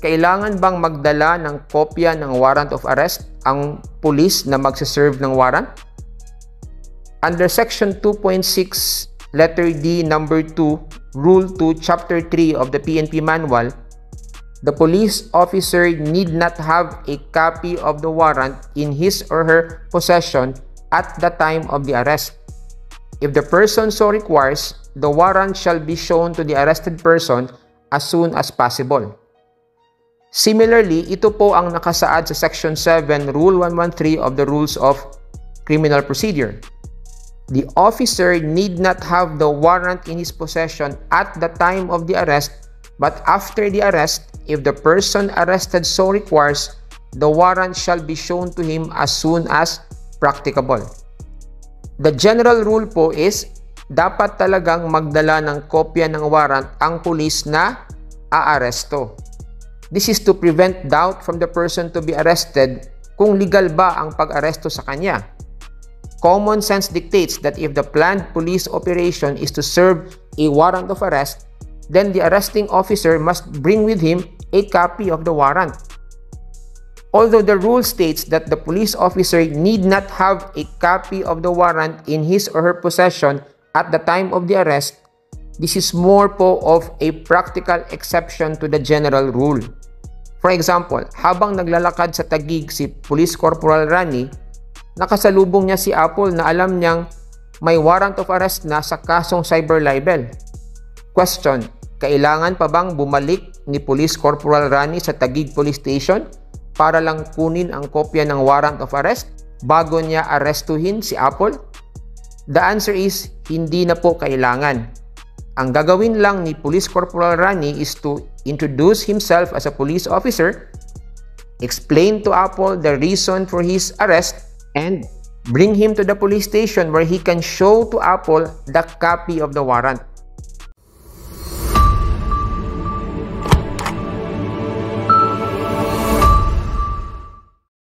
kailangan bang magdala ng kopya ng warrant of arrest ang pulis na magsaserve ng warrant? Under Section 2.6, Letter D, Number 2, Rule 2, Chapter 3 of the PNP Manual, the police officer need not have a copy of the warrant in his or her possession at the time of the arrest. If the person so requires, the warrant shall be shown to the arrested person as soon as possible. Similarly, ito po ang nakasaad sa Section 7, Rule 113 of the Rules of Criminal Procedure. The officer need not have the warrant in his possession at the time of the arrest, but after the arrest, if the person arrested so requires, the warrant shall be shown to him as soon as practicable. The general rule po is, dapat talagang magdala ng kopya ng warrant ang pulis na aaresto. This is to prevent doubt from the person to be arrested kung legal ba ang pag-aresto sa kanya. Common sense dictates that if the planned police operation is to serve a warrant of arrest, then the arresting officer must bring with him a copy of the warrant. Although the rule states that the police officer need not have a copy of the warrant in his or her possession at the time of the arrest, this is more po of a practical exception to the general rule. For example, habang naglalakad sa Taguig si Police Corporal Rani, nakasalubong niya si Apple na alam niyang may warrant of arrest na sa kasong cyber libel. Question: kailangan pa bang bumalik ni Police Corporal Rani sa Taguig Police Station para lang kunin ang kopya ng warrant of arrest bago niya arestuhin si Apple? The answer is, hindi na po kailangan. Ang gagawin lang ni Police Corporal Rani is to introduce himself as a police officer, explain to Apple the reason for his arrest, and bring him to the police station where he can show to Apple the copy of the warrant.